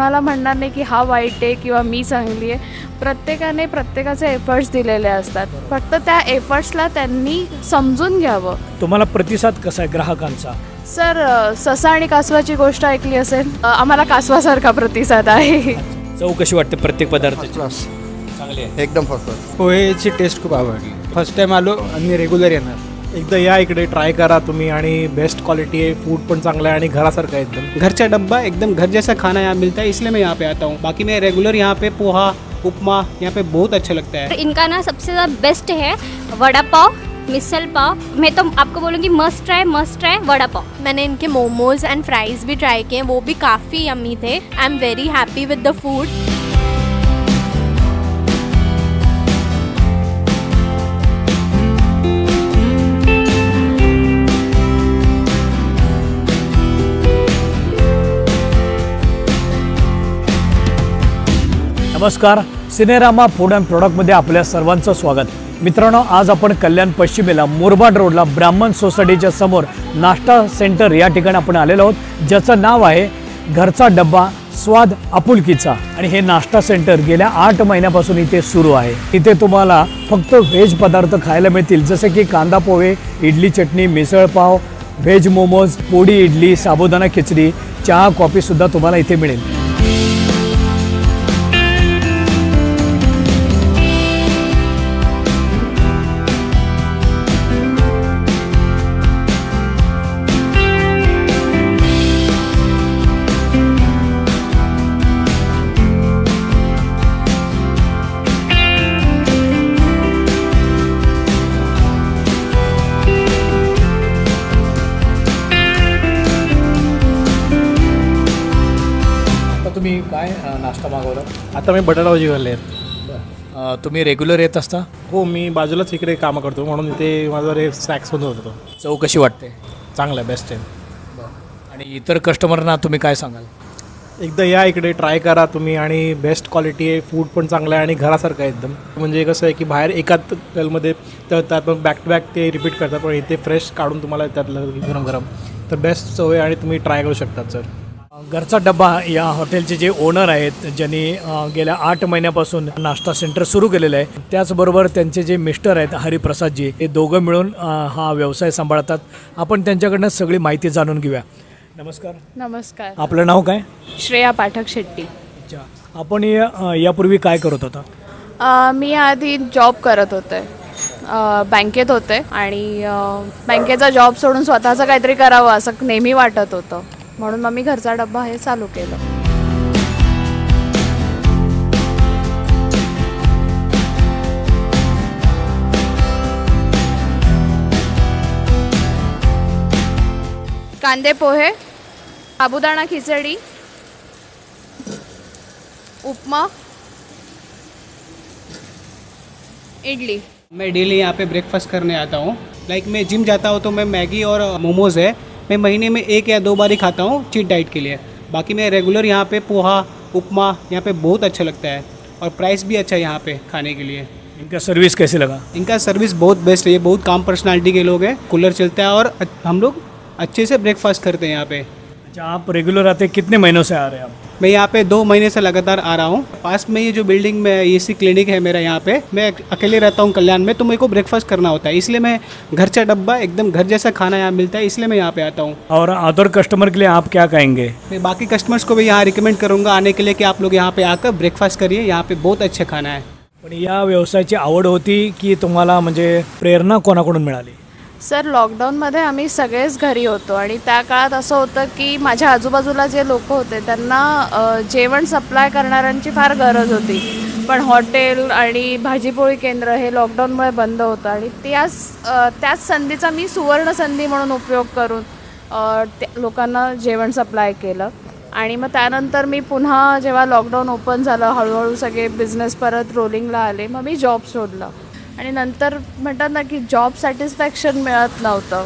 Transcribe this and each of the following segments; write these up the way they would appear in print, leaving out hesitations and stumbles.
कोणाला म्हणणार नाही की हा वाईट आहे किंवा मी चांगली आहे. प्रत्येकाने प्रत्येकाचे एफर्ट्स दिलेले असतात, फक्त त्या एफर्ट्सला त्यांनी समजून घ्यावं. तुम्हाला प्रतिसाद कसा आहे ग्राहकांचा? सर, ससा आणि कासवाची गोष्ट ऐकली असेल, आम्हाला कासवासारखा प्रतिसाद आहे. चव कशी वाटते प्रत्येक पदार्थ? चांगली आहे, एकदम फर्स्ट क्लास. पोहेची टेस्ट खूप आवडली. फर्स्ट टाइम आलो आणि रेग्युलर येणार. एकदा या इकडे ट्राय करा तुम्ही, आणि बेस्ट क्वालिटी आहे, फूड पण चांगला आहे आणि घरासारखं आहे एकदम. घर का डब्बा एकदम घर जैसा खाना यहाँ मिलता है, इसलिए मैं यहाँ पे आता हूँ. बाकी मैं रेगुलर यहाँ पे पोहा उपमा यहाँ पे बहुत अच्छा लगता है. इनका ना सबसे ज़्यादा बेस्ट है वड़ा पाव, मिसल पाव. मैं तो आपको बोलूँगी मस्ट ट्राई वड़ा पाव. मैंने इनके मोमोज एंड फ्राइज़ भी ट्राई किए, वो भी काफ़ी यम्मी थे. आई am very happy with the food. नमस्कार, सिनेरामा फूड अँड प्रॉडक्टमध्ये आपल्या सर्वांचं स्वागत. मित्रांनो, आज आपण कल्याण पश्चिमेला मुरबाड रोडला ब्राह्मण सोसायटीच्या समोर नाश्ता सेंटर या ठिकाणी आपण आलेलो आहोत, ज्याचं नाव आहे घरचा डब्बा स्वाद आपुलकीचा. आणि हे नाश्ता सेंटर गेल्या 8 महिन्यापासून इथे सुरू आहे. इथे तुम्हाला फक्त व्हेज पदार्थ खायला मिळतील, जसे की कांदा पोहे, इडली चटणी, मिसळ पाव, व्हेज मोमोज, पोडी इडली, साबुदाणा खिचडी, चहा, कॉफीसुद्धा तुम्हाला इथे मिळेल. तुम्ही काय नाश्ता मागवला? आता मी बटाटा भाजी खाल्ले आहेत. तुम्ही रेग्युलर येत असता? हो, मी बाजूलाच इकडे कामं करतो, म्हणून इथे माझं स्नॅक्स बनवत होतो. चव कशी वाटते? चांगलं आहे, बेस्ट आहे. आणि इतर कस्टमरना तुम्ही काय सांगाल? एकदा या इकडे ट्राय करा तुम्ही, आणि बेस्ट क्वालिटी आहे, फूड पण चांगलं आहे आणि घरासारखं आहे एकदम. म्हणजे कसं आहे की बाहेर एकाच तेलमध्ये तळतात, पण बॅक टू बॅक ते रिपीट करतात, पण इथे फ्रेश काढून तुम्हाला त्यातलं गरम गरम. तर बेस्ट चव आहे आणि तुम्ही ट्राय करू शकतात. सर, घरचा डब्बा या हॉटेलचे जे ओनर आहेत, ज्यांनी गेल्या 8 महिन्यापासून नाश्ता सेंटर सुरू केलेलं आहे, त्याचबरोबर त्यांचे जे मिस्टर आहेत हरिप्रसादजी, हे दोघं मिळून हा व्यवसाय सांभाळतात. आपण त्यांच्याकडनं सगळी माहिती जाणून घेऊया. नमस्कार. नमस्कार. आपलं नाव काय? श्रेया पाठक शेट्टी. अच्छा, आपण यापूर्वी काय करत होता? मी आधी जॉब करत होते, बँकेत होते, आणि बँकेचा जॉब सोडून स्वतःचं काहीतरी करावं असं नेहमी वाटत होतं, म्हणून मग मी घरचा डब्बा हे चालू केलं. कांदे पोहे, साबुदाणा खिचडी, उपमा, इडली. मैं डेली यहाँ पे ब्रेकफास्ट करने आता हूँ. लाइक मैं जिम जाता हूँ तो मैं मैगी और मोमोज़ है, मैं महीने में 1 या 2 बार ही खाता हूँ चीट डाइट के लिए. बाकी मैं रेगुलर यहाँ पे पोहा उपमा यहाँ पे बहुत अच्छा लगता है, और प्राइस भी अच्छा है यहाँ पे खाने के लिए. इनका सर्विस कैसे लगा? इनका सर्विस बहुत बेस्ट है, ये बहुत काम पर्सनालिटी के लोग हैं. कूलर चलता है और हम लोग अच्छे से ब्रेकफास्ट करते हैं यहाँ पे. अच्छा, आप रेगुलर आते, कितने महीनों से आ रहे हैं आप? मैं यहाँ पे 2 महीने से लगातार आ रहा हूँ. पास में ये जो बिल्डिंग में एसी क्लिनिक है मेरा, यहाँ पे मैं अकेले रहता हूँ कल्याण में, तो मेरे को ब्रेकफास्ट करना होता है, इसलिए मैं घर का डब्बा एकदम घर जैसा खाना यहाँ मिलता है, इसलिए मैं यहाँ पे आता हूँ. और अदर कस्टमर के लिए आप क्या कहेंगे? मैं बाकी कस्टमर्स को भी यहाँ रिकमेंड करूँगा आने के लिए कि आप लोग यहाँ पे आकर ब्रेकफास्ट करिए, यहाँ पे बहुत अच्छा खाना है. पण या व्यवसायाची आवड होती की तुम्हाला म्हणजे प्रेरणा कोणाकडून मिळाली? सर, लॉकडाऊनमध्ये आम्ही सगळेच घरी होतो, आणि त्या काळात असं होतं की माझ्या आजूबाजूला जे लोक होते त्यांना जेवण सप्लाय करणाऱ्यांची फार गरज होती, पण हॉटेल आणि भाजीपोळी केंद्र हे लॉकडाऊनमुळे बंद होतं. आणि त्याच संधीचा मी सुवर्ण संधी म्हणून उपयोग करून लोकांना जेवण सप्लाय केलं. आणि मग त्यानंतर मी पुन्हा जेव्हा लॉकडाऊन ओपन झालं, हळूहळू सगळे बिझनेस परत रोलिंगला आले, मग मी जॉब सोडलं. आणि नंतर म्हणतात ना की जॉब सॅटिस्फॅक्शन मिळत नव्हतं,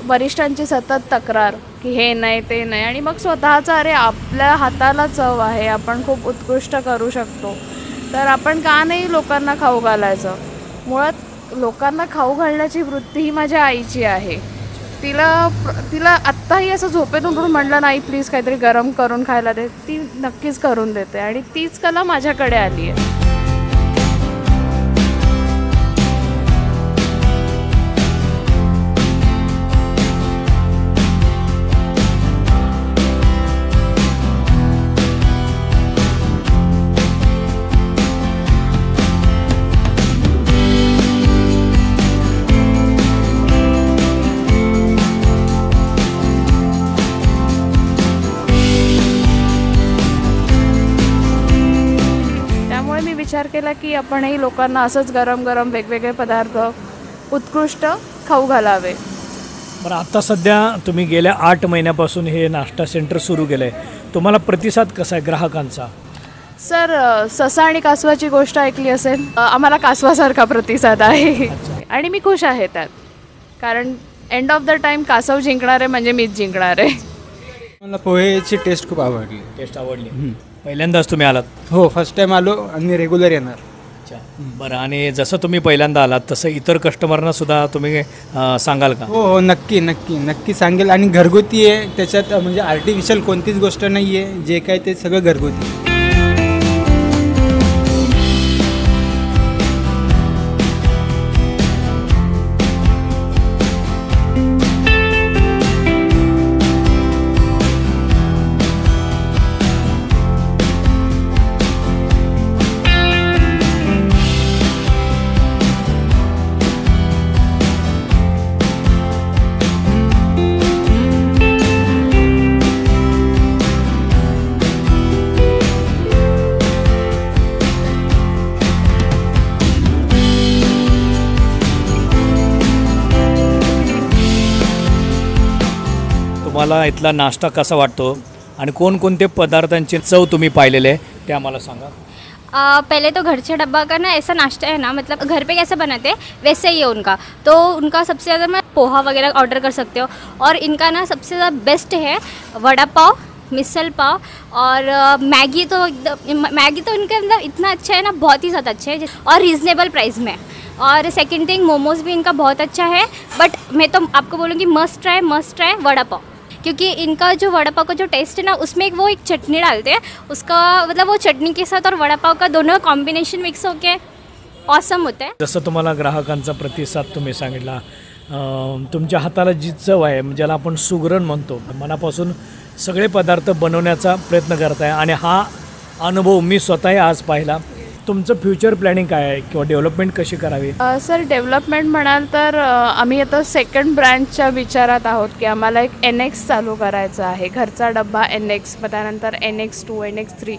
वरिष्ठांची सतत तक्रार की हे नाही ते नाही, आणि मग स्वतःचा अरे आपल्या हाताला चव आहे, आपण खूप उत्कृष्ट करू शकतो, तर आपण का नाही लोकांना खाऊ घालायचं. मुळात लोकांना खाऊ घालण्याची वृत्ती ही माझ्या आईची आहे, तिला आत्ताही असं झोपेतून उठून म्हटलं नाही प्लीज काहीतरी गरम करून खायला दे, ती नक्कीच करून देते आणि तीच कला माझ्याकडे आली आहे. विचार केला की आपणही लोकांना असंच गरम गरम वेगवेगळे पदार्थ उत्कृष्ट खाऊ घालावे. बरं, आता सध्या तुम्ही गेल्या 8 महिन्यापासून हे नाश्ता सेंटर सुरू केलं आहे, तुम्हाला प्रतिसाद कसा आहे ग्राहकांचा? सर, ससा आणि कासवाची गोष्ट ऐकली असेल, आम्हाला कासवासारखा प्रतिसाद आहे आणि मी खुश आहे त्यात, कारण एंड ऑफ द टाइम कासव जिंकणार आहे म्हणजे मीच जिंकणार आहे. मला पोहेची टेस्ट खूप आवडली. टेस्ट आवडली. पहिल्यांदाच तुम्ही आलात? हो, फर्स्ट टाइम आलो आणि रेग्युलर येणार. अच्छा, बरं. आणि जसं तुम्ही पहिल्यांदा आलात तसं इतर कस्टमरना सुद्धा तुम्ही सांगाल का? हो हो, नक्की नक्की नक्की सांगेल. आणि घरगुती आहे त्याच्यात, म्हणजे आर्टिफिशियल कोणतीच गोष्ट नाही आहे, जे काय ते सगळं घरगुती. तुम्हाला इथला नाश्ता कसा वाटतो आणि कोणकोणते पदार्थांची चव तुम्ही पाहिलेले आहे ते आम्हाला सांगा. पहले तो घर से डब्बा का ना ऐसा नाश्ता है ना, मतलब घर पे कैसे बनाते हैं वैसे ही है उनका. तो उनका सबसे ज़्यादा मैं पोहा वगैरह ऑर्डर कर सकते हो. और इनका ना सबसे ज़्यादा बेस्ट है वड़ा पाव, मिसल पाव और मैगी. तो एकदम मैगी तो इनके अंदर इतना अच्छा है ना, बहुत ही ज़्यादा अच्छा है और रीज़नेबल प्राइस में. और सेकंड थिंग, मोमोज़ भी इनका बहुत अच्छा है. बट मैं तो आपको बोलूँगी मस्ट ट्राई वड़ा पाव, क्योंकि इनका जो वड़ा पाव का जो टेस्ट है ना, उसमें एक चटनी डालते हैं, उसका मतलब वो चटनी के साथ और वड़ा पाव का दोनों कॉम्बिनेशन मिक्स होके ऑसम होता है. जसं तुम्हाला ग्राहकांचा प्रतिसाद तुम्ही सांगितला, तुमच्या हाताला जी चव आहे, ज्याला आपण सुगरण म्हणतो, मनापासून सगळे पदार्थ बनवण्याचा प्रयत्न करताय आणि हा अनुभव मी स्वतःही आज पाहिला. तुमचं फ्युचर प्लॅनिंग काय आहे किंवा डेव्हलपमेंट कशी करावी? सर, डेव्हलपमेंट म्हणाल तर आम्ही आता सेकंड ब्रँचच्या विचारात आहोत की आम्हाला एक NX चालू करायचं आहे. घरचा डब्बा NX, त्यानंतर NX2, NX3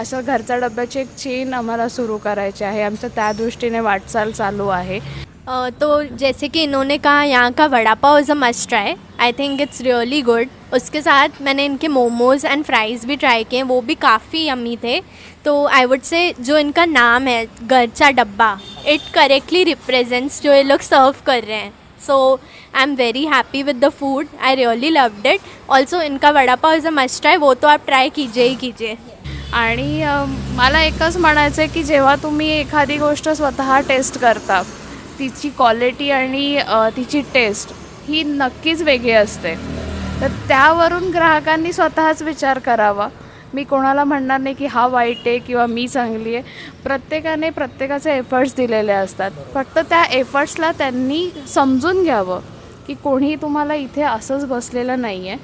असं घरचा डब्याची एक चेन आम्हाला सुरू करायची आहे. आमचं त्या दृष्टीने वाटचाल चालू आहे. तो जैसे कि इन्होंने कहा यहाँ का vada pav is a must try. I think it's really good. उसके साथ मैंने इनके मोमोज़ एंड फ्राइज़ भी ट्राई किए, वो भी काफ़ी यम्मी थे. तो आई वुड से जो इनका नाम है घरचा डब्बा, इट करेक्टली रिप्रेजेंट्स जो ये लोग सर्व कर रहे हैं. So I am very happy with the food. I really loved it. Also इनका वड़ा पाव इज़ अ मस्ट ट्राई, वो तो आप ट्राई कीजिए ही कीजिए. आणि मला एकच म्हणायचं आहे की जेव्हा तुम्ही एखादी गोष्ट स्वतः टेस्ट करता, तिची क्वालिटी आणि तिची टेस्ट ही नक्कीच वेगळी असते. तर त्यावरून ग्राहकांनी स्वतःच विचार करावा. मी कोणाला म्हणणार नाही की हा वाईट आहे किंवा मी चांगली आहे. प्रत्येकाने प्रत्येकाचे एफर्ट्स दिलेले असतात. फक्त त्या एफर्ट्सला त्यांनी समजून घ्यावं की कोणी तुम्हाला इथे असंच बसलेलं नाही आहे,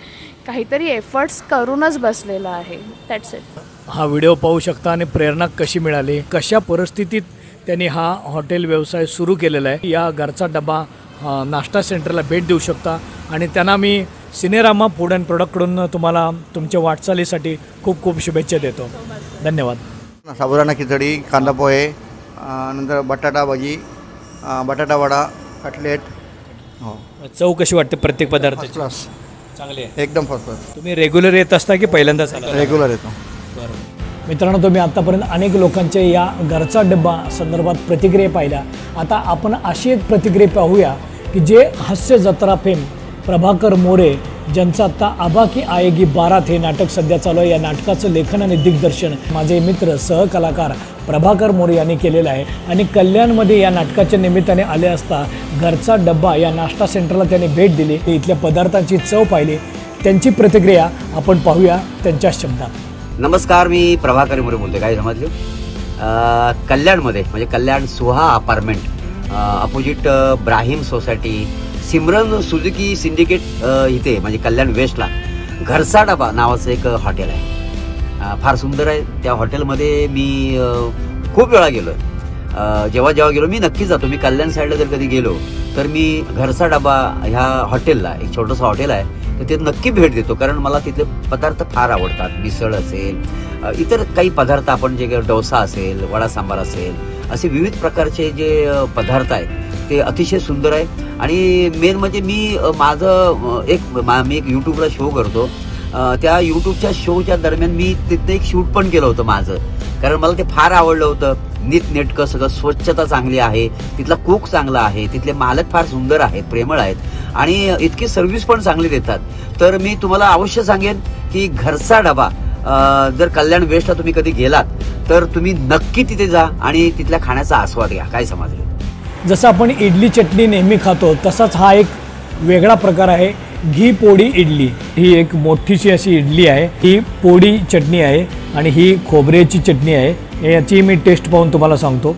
काहीतरी एफर्ट्स करूनच बसलेलं आहे. That's it. हा व्हिडिओ पाहू शकता आणि प्रेरणा कशी मिळाली, कशा परिस्थितीत त्यांनी हा हॉटेल व्यवसाय सुरू केलेला आहे. या घरचा डबा नाश्ता सेंटरला भेट देऊ शकता आणि त्यांना मी सिनेरामा फूड अँड प्रोडक्टकडून तुम्हाला तुमच्या वाटचालीसाठी खूप खूप शुभेच्छा देतो. धन्यवाद. साबुदाणा खिचडी, कांदा पोहे, नंतर बटाटा भाजी, बटाटा वडा, कटलेट. हो, चव कशी वाटते प्रत्येक पदार्थाची? क्लास चांगली आहे. एकदम फर्स्ट क्लास. तुम्ही रेग्युलर येत असता की पहिल्यांदाच आला? रेग्युलर येतो. बरं. मित्रांनो, तुम्ही आत्तापर्यंत अनेक लोकांच्या या घरचा डब्बा संदर्भात प्रतिक्रिया पाहिल्या. आता आपण अशी एक प्रतिक्रिया पाहूया की जे हास्य जत्रा फेम प्रभाकर मोरे ज्यांचं आत्ता आबा की आएगी बारात हे नाटक सध्या चालू आहे। या नाटकाचं लेखन आणि दिग्दर्शन माझे मित्र सहकलाकार प्रभाकर मोरे यांनी केलेलं आहे आणि कल्याणमध्ये या नाटकाच्या निमित्ताने आले असता घरचा डब्बा या नाश्ता सेंटरला त्यांनी भेट दिली, इथल्या पदार्थांची चव पाहिली, त्यांची प्रतिक्रिया आपण पाहूया त्यांच्या शब्दात। नमस्कार, मी प्रभाकर मोरे बोलते। काय समजले, कल्याणमध्ये म्हणजे कल्याण सुहा अपार्टमेंट अपोजिट ब्राहिम सोसायटी सिमरन सुझुकी सिंडिकेट इथे म्हणजे कल्याण वेस्टला घरचा डबा नावाचं एक हॉटेल आहे। फार सुंदर आहे। त्या हॉटेलमध्ये मी खूप वेळा गेलो आहे। जेव्हा गेलो मी नक्की जातो। मी कल्याण साईडला जर कधी गेलो तर मी घरचा डबा ह्या हॉटेलला, एक छोटंसं हॉटेल आहे, तर ते नक्की भेट देतो, कारण मला तिथले पदार्थ फार आवडतात। मिसळ असेल, इतर काही पदार्थ आपण जे डोसा असेल, वडा सांबार असेल, असे विविध प्रकारचे जे पदार्थ आहेत ते अतिशय सुंदर आहे। आणि मेन म्हणजे मी मी एक यूट्यूबला शो करतो, त्या यूट्यूबच्या शोच्या दरम्यान मी तिथे एक शूट पण केलं होतं माझं, कारण मला ते फार आवडलं होतं। नीटनेटकं सगळं, स्वच्छता चांगली आहे, तिथला कुक चांगला आहे, तिथले मालक फार सुंदर आहेत, प्रेमळ आहेत आणि इतकी सर्व्हिस पण चांगली देतात। तर मी तुम्हाला अवश्य सांगेन की घरचा डबा जर कल्याण वेस्टला तुम्ही कधी गेलात तर तुम्ही नक्की तिथे जा आणि तिथल्या खाण्याचा आस्वाद घ्या। काय समजले? जसं आपण इडली चटणी नेहमी खातो तसाच हा एक वेगळा प्रकार आहे, घी पोडी इडली। ही एक मोठीशी अशी इडली आहे, ही पोडी चटणी आहे आणि ही खोबऱ्याची चटणी आहे। याची मी टेस्ट पाहून तुम्हाला सांगतो।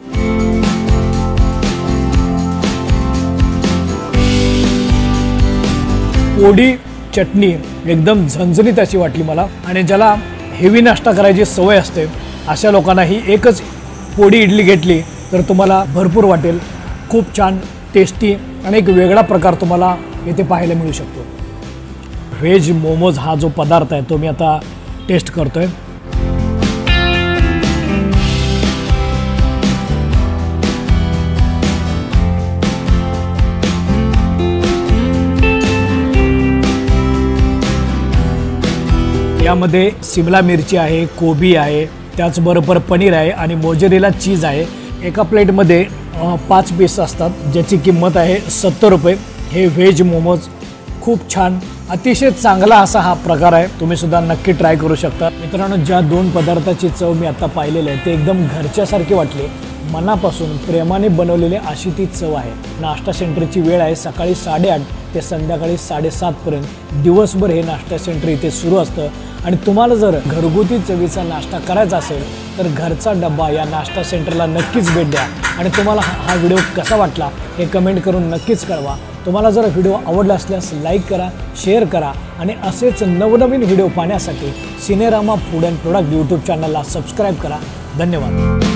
पोडी चटणी एकदम झणझणीत अशी वाटली मला, आणि ज्याला हेवी नाश्ता करायची सवय असते अशा लोकांना ही एकच पोडी इडली घेतली तर तुम्हाला भरपूर वाटेल। खूप छान टेस्टी आणि एक वेगळा प्रकार तुम्हाला इथे पाहायला मिळू शकतो। व्हेज मोमोज हा जो पदार्थ आहे तो मी आता टेस्ट करतोय। यामध्ये शिमला मिरची आहे, कोबी आहे, त्याचबरोबर पनीर आहे आणि मोझरेला चीज आहे। एका प्लेटमध्ये 5 पीस असतात, ज्याची किंमत आहे 70 रुपये। हे व्हेज मोमोज खूप छान, अतिशय चांगला असा हा प्रकार आहे, तुम्ही सुद्धा नक्की ट्राय करू शकता। मित्रांनो, ज्या 2 पदार्थाची चव मी आता पाहिलेली आहे ते एकदम घरच्यासारखे वाटले, मनापासून प्रेमाने बनवलेले अशी ती चव आहे। नाश्ता सेंटरची वेळ आहे सकाळी 8:30 ते संध्याकाळी 7:30 पर्यंत दिवसभर हे नाश्ता सेंटर इथे सुरू असतं। आणि तुम्हाला जर घरगुती चवीचा नाश्ता करायचा असेल तर घरचा डब्बा या नाश्ता सेंटरला नक्कीच भेट द्या। आणि तुम्हाला हा व्हिडिओ कसा वाटला हे कमेंट करून नक्कीच कळवा। तुम्हाला जर व्हिडिओ आवडला असल्यास लाईक करा, शेअर करा आणि असेच नवनवीन व्हिडिओ पाहण्यासाठी सिनेरामा फूड अँड प्रोडक्ट यूट्यूब चॅनलला सबस्क्राईब करा। धन्यवाद।